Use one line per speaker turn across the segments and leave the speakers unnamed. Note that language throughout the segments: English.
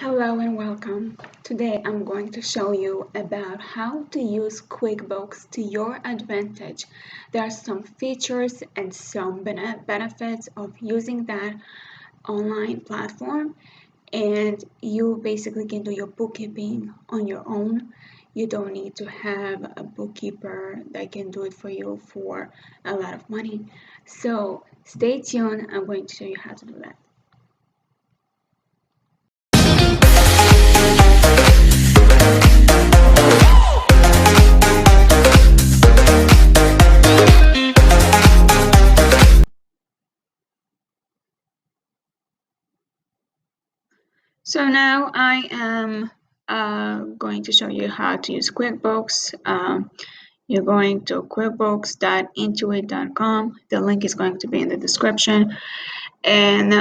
Hello and welcome. Today I'm going to show you about how to use QuickBooks to your advantage. There are some features and some benefits of using that online platform, and you basically can do your bookkeeping on your own. You don't need to have a bookkeeper that can do it for you for a lot of money. So stay tuned. I'm going to show you how to do that. So now I am going to show you how to use QuickBooks. You're going to quickbooks.intuit.com. The link is going to be in the description. And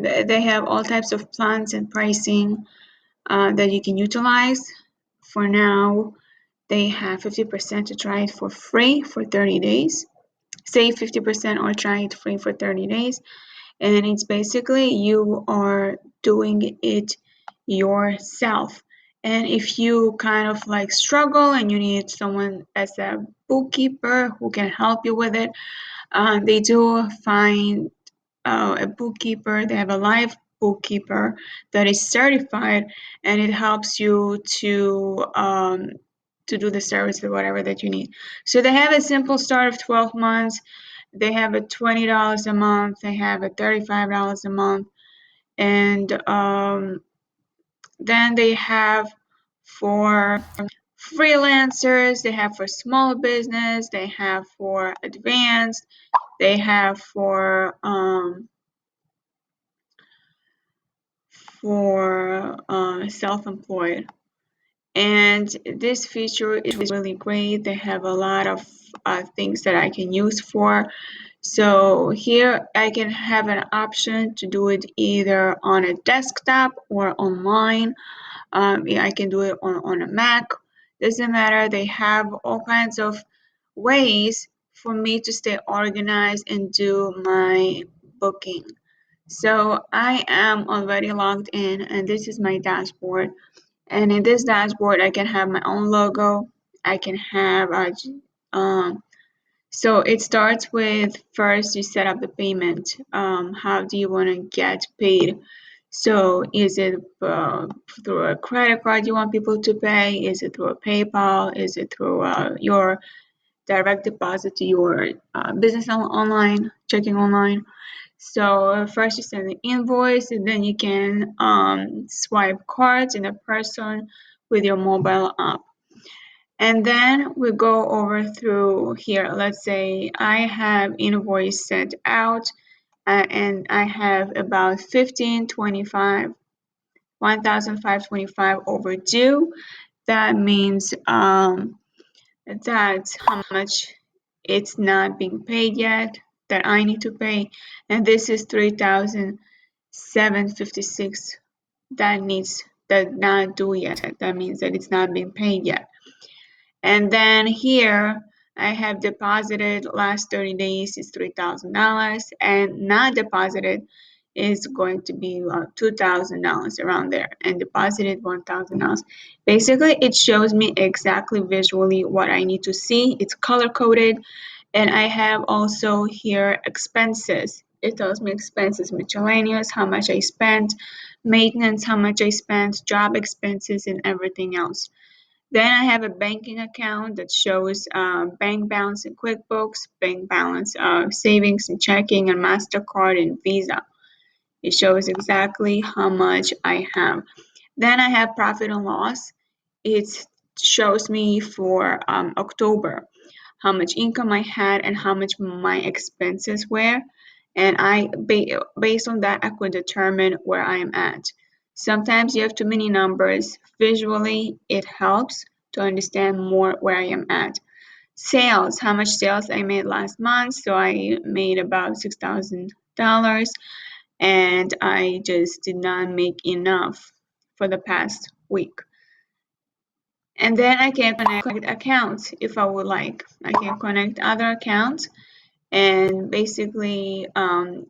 they have all types of plans and pricing that you can utilize. For now, they have 50% to try it for free for 30 days. Save 50% or try it free for 30 days. And it's basically you are doing it yourself. And if you kind of like struggle and you need someone as a bookkeeper who can help you with it, they do find a bookkeeper. They have a live bookkeeper that is certified, and it helps you to do the service or whatever that you need. So they have a simple start of 12 months. They have a $20 a month. They have a $35 a month. And then they have for freelancers, they have for small business, they have for advanced, they have for self-employed. And this feature is really great. They have a lot of things that I can use for. So here I can have an option to do it either on a desktop or online. I can do it on a Mac. Doesn't matter. They have all kinds of ways for me to stay organized and do my booking. So I am already logged in, and this is my dashboard. And in this dashboard, I can have my own logo. I can have so it starts with first you set up the payment. How do you want to get paid? So is it through a credit card you want people to pay? Is it through a PayPal? Is it through your direct deposit to your business online, checking online? So first you send an invoice, and then you can swipe cards in a person with your mobile app. And then we go over through here. Let's say I have invoice sent out and I have about 1,525 overdue. That means that's how much it's not being paid yet that I need to pay. And this is 3,756 that not due yet. That means that it's not being paid yet. And then here I have deposited last 30 days is $3,000, and not deposited is going to be $2,000 around there, and deposited $1,000. Basically, it shows me exactly visually what I need to see. It's color coded, and I have also here expenses. It tells me expenses, miscellaneous, how much I spent, maintenance, how much I spent, job expenses, and everything else. Then I have a banking account that shows bank balance in QuickBooks, bank balance savings and checking and MasterCard and Visa. It shows exactly how much I have. Then I have profit and loss. It shows me for October how much income I had and how much my expenses were. And based on that, I could determine where I am at. Sometimes you have too many numbers. Visually, it helps to understand more where I am at. Sales, how much sales I made last month. So I made about $6,000, and I just did not make enough for the past week. And then I can connect accounts if I would like. I can connect other accounts, and basically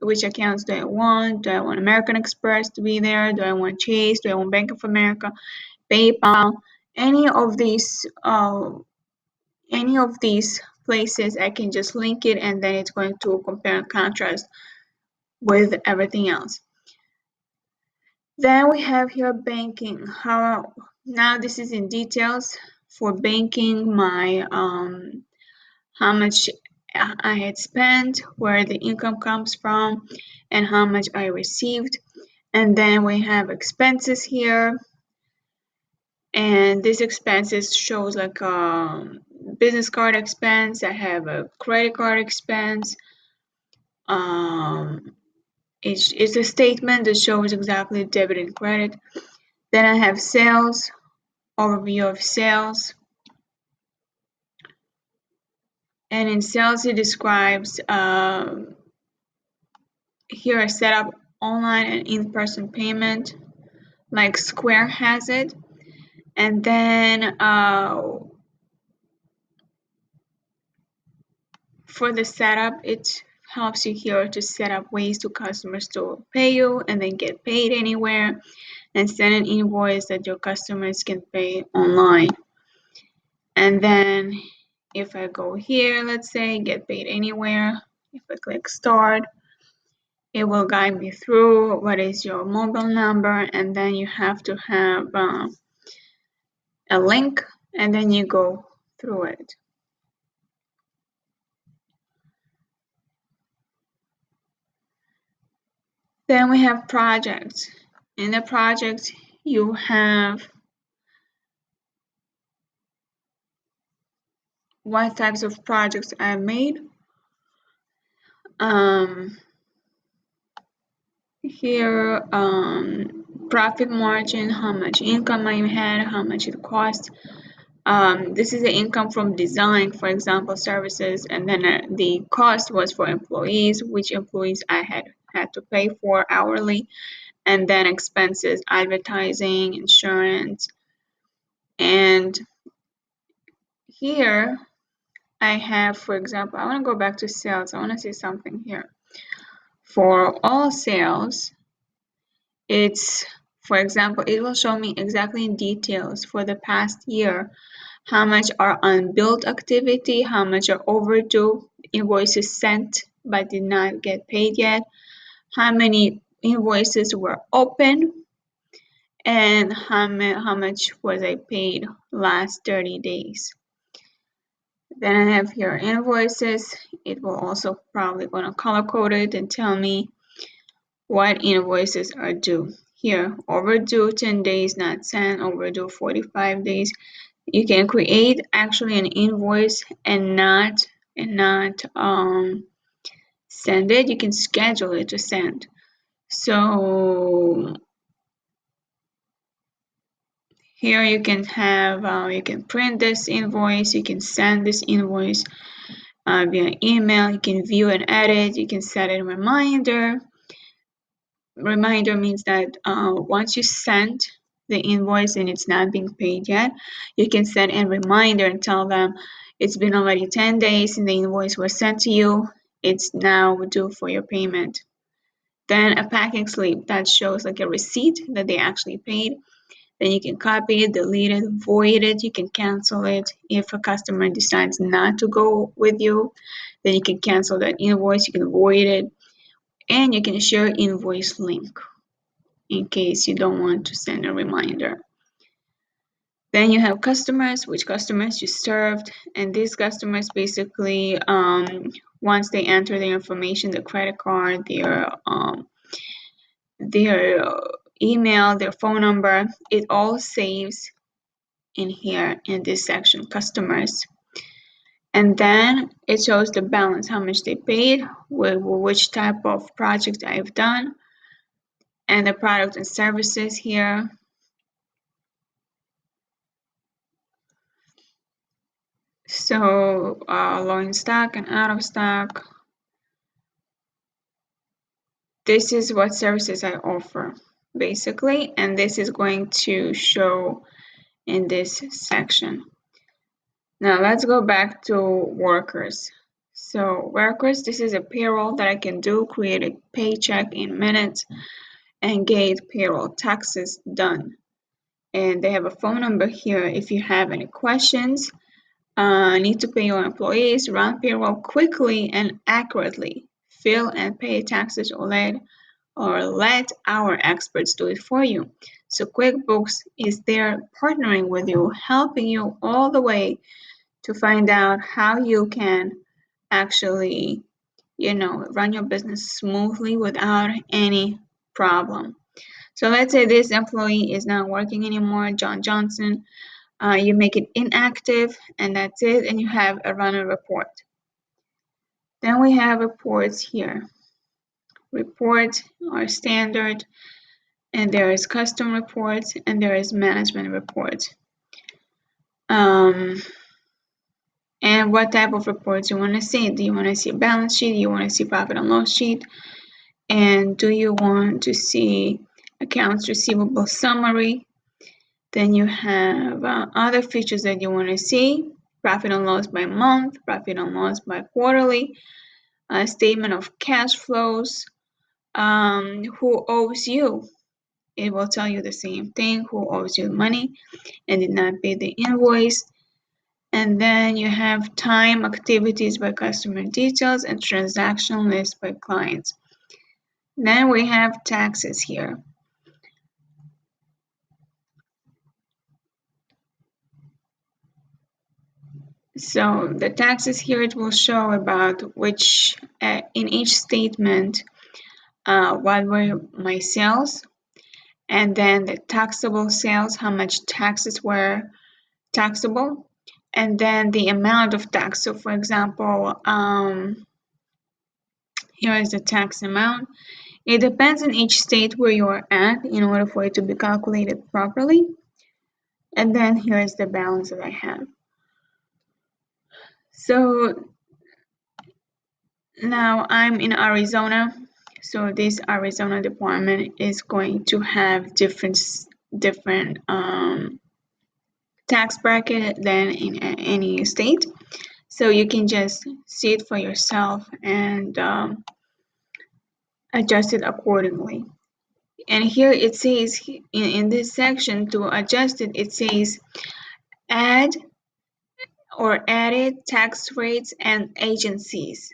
which accounts do I want? Do I want American Express to be there? Do I want Chase? Do I want Bank of America, PayPal? Any of these places, I can just link it, and then it's going to compare and contrast with everything else. Then we have here banking. Now this is in details for banking, my how much I had spent, where the income comes from, and how much I received. And then we have expenses here, and this expenses shows like a business card expense. I have a credit card expense. It's a statement that shows exactly debit and credit. Then I have sales, overview of sales. And in sales, it describes here a setup online and in-person payment, like Square has it. And then for the setup, it helps you here to set up ways to customers to pay you and then get paid anywhere, and send an invoice that your customers can pay online. And then if I go here, let's say get paid anywhere, if I click start, it will guide me through what is your mobile number, and then you have to have a link, and then you go through it. Then we have projects. In the project, you have what types of projects I made. Here, profit margin, how much income I had, how much it cost. This is the income from design, for example, services, and then the cost was for employees, which employees I had to pay for hourly, and then expenses, advertising, insurance. And here I have, for example, I want to go back to sales. I want to see something here. For all sales, it's, for example, it will show me exactly in details for the past year how much are unbilled activity, how much are overdue invoices sent but did not get paid yet, how many invoices were open, and how much was I paid last 30 days. Then I have here invoices. It will also probably going to color code it and tell me what invoices are due. Here, overdue 10 days not sent, overdue 45 days. You can create actually an invoice and not send it. You can schedule it to send. So here you can have you can print this invoice, you can send this invoice via email, you can view and edit, you can set a reminder. Reminder means that once you send the invoice and it's not being paid yet, you can send a reminder and tell them it's been already 10 days and the invoice was sent to you, it's now due for your payment. Then a packing slip that shows like a receipt that they actually paid. Then you can copy it, delete it, void it, you can cancel it. If a customer decides not to go with you, then you can cancel that invoice, you can void it, and you can share invoice link in case you don't want to send a reminder. Then you have customers, which customers you served, and these customers basically, once they enter the information, the credit card, their email, their phone number, it all saves in here in this section, customers. And then it shows the balance, how much they paid, which type of project I've done, and the product and services here. So low in stock and out of stock. This is what services I offer basically, and this is going to show in this section. Now let's go back to workers. So workers, this is a payroll that I can do, create a paycheck in minutes and get payroll taxes done. And they have a phone number here if you have any questions. Need to pay your employees, run payroll quickly and accurately, fill and pay taxes or let our experts do it for you. So QuickBooks is there partnering with you, helping you all the way to find out how you can actually, run your business smoothly without any problem. So let's say this employee is not working anymore, John Johnson. You make it inactive, and that's it, and you have a runner report. Then we have reports here. Reports are standard, and there is custom reports, and there is management reports. And what type of reports you want to see? Do you want to see a balance sheet? You want to see profit and loss sheet? And do you want to see accounts receivable summary? Then you have other features that you want to see: profit and loss by month, profit and loss by quarterly, a statement of cash flows, who owes you. It will tell you the same thing, who owes you money and did not pay the invoice. And then you have time, activities by customer details, and transaction list by clients. Then we have taxes here. So the taxes here, it will show about which, in each statement, what were my sales, and then the taxable sales, how much taxes were taxable, and then the amount of tax. So for example, here is the tax amount. It depends on each state where you are at in order for it to be calculated properly. And then here is the balance that I have. So now I'm in Arizona. So this Arizona department is going to have different tax bracket than in any state. So you can just see it for yourself and adjust it accordingly. And here it says, in this section, to adjust it, it says add or added tax rates and agencies.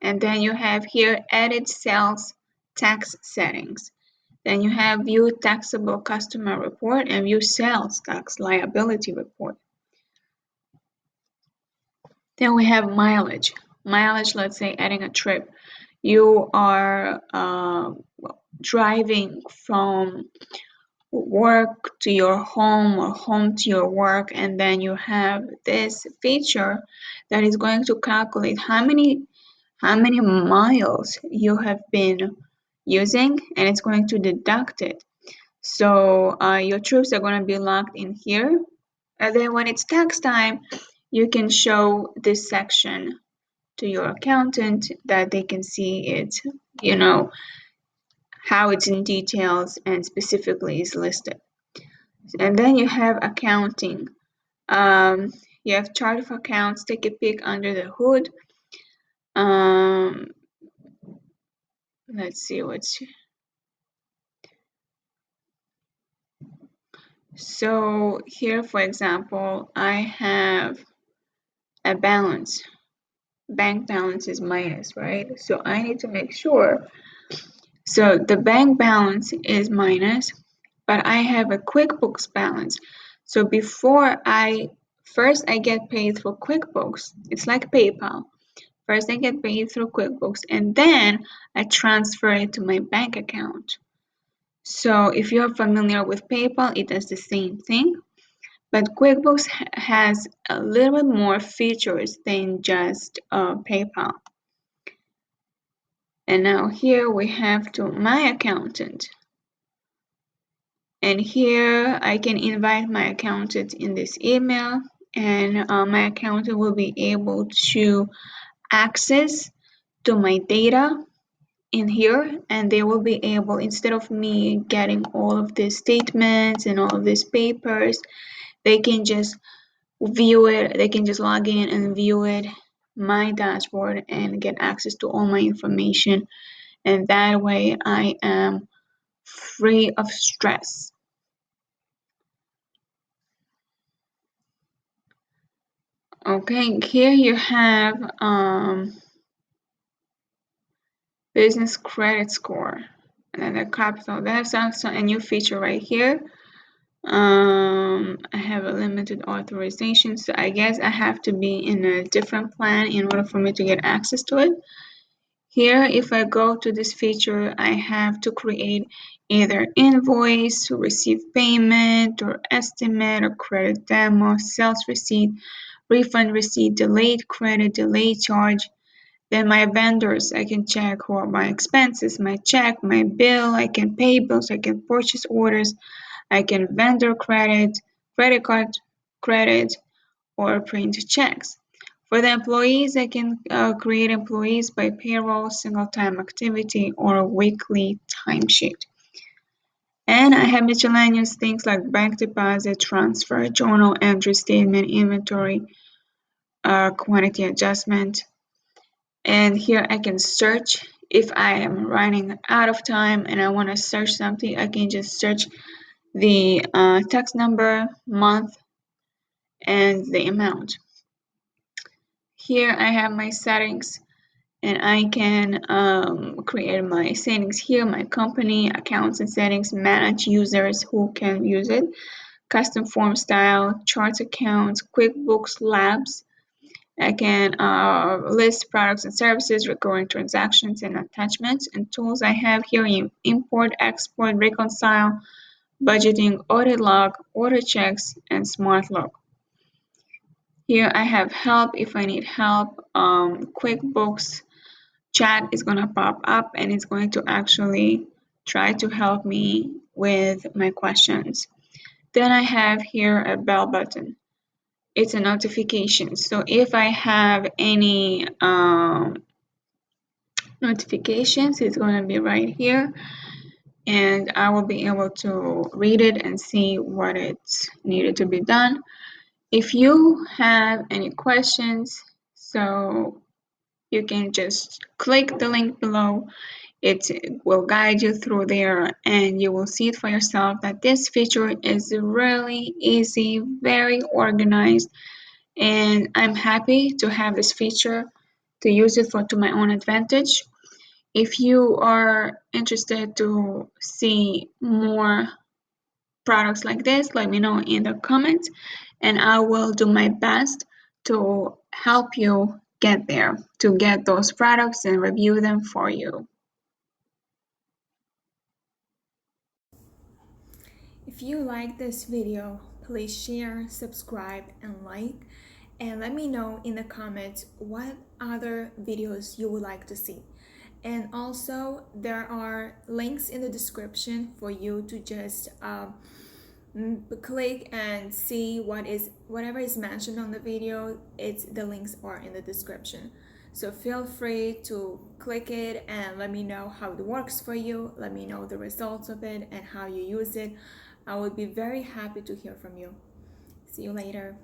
And then you have here edit sales tax settings. Then you have view taxable customer report and view sales tax liability report. Then we have mileage. Mileage, let's say adding a trip. You are driving from work to your home or home to your work, and then you have this feature that is going to calculate how many miles you have been using, and it's going to deduct it. So your trips are going to be locked in here, and then when it's tax time, you can show this section to your accountant that they can see it, how it's in details and specifically is listed. And then you have accounting. You have chart of accounts. Take a peek under the hood. Let's see what's here. So here, for example, I have a balance. Bank balance is minus, right? So I need to make sure. So the bank balance is minus, but I have a QuickBooks balance. So first I get paid through QuickBooks. It's like PayPal. First I get paid through QuickBooks, and then I transfer it to my bank account. So if you're familiar with PayPal, it does the same thing. But QuickBooks has a little bit more features than just PayPal. And now here we have to my accountant. And here I can invite my accountant in this email, and my accountant will be able to access to my data in here, and they will be able, instead of me getting all of these statements and all of these papers, they can just view it. They can just log in and view it my dashboard and get access to all my information. And that way I am free of stress. Okay, here you have business credit score and then the capital. That's also a new feature right here. I have a limited authorization, so I guess I have to be in a different plan in order for me to get access to it. Here, if I go to this feature, I have to create either invoice, receive payment, or estimate, or credit demo, sales receipt, refund receipt, delayed credit, delayed charge. Then my vendors, I can check who are my expenses, my check, my bill, I can pay bills, I can purchase orders, I can vendor credit, credit card credit, or print checks. For the employees, I can create employees by payroll, single time activity, or weekly timesheet. And I have miscellaneous things like bank deposit, transfer, journal entry, statement, inventory, quantity adjustment. And here I can search. If I am running out of time and I want to search something, I can just search the tax number, month, and the amount. Here I have my settings and I can create my settings here, my company, accounts and settings, manage users who can use it, custom form style, charts accounts, QuickBooks Labs. I can list products and services, recurring transactions and attachments, and tools I have here in import, export, reconcile, budgeting, audit log, order checks, and smart log. Here I have help if I need help. QuickBooks chat is going to pop up and it's going to actually try to help me with my questions. Then I have here a bell button. It's a notification. So if I have any notifications, it's going to be right here and I will be able to read it and see what it's needed to be done. If you have any questions, so you can just click the link below. It will guide you through there and you will see it for yourself that this feature is really easy, very organized, and I'm happy to have this feature to use it to my own advantage. If you are interested to see more products like this, let me know in the comments and I will do my best to help you get there, to get those products and review them for you.
If you like this video, please share, subscribe, and like. And let me know in the comments what other videos you would like to see. And also, there are links in the description for you to just click and see whatever is mentioned on the video. The links are in the description. So feel free to click it and let me know how it works for you. Let me know the results of it and how you use it. I would be very happy to hear from you. See you later.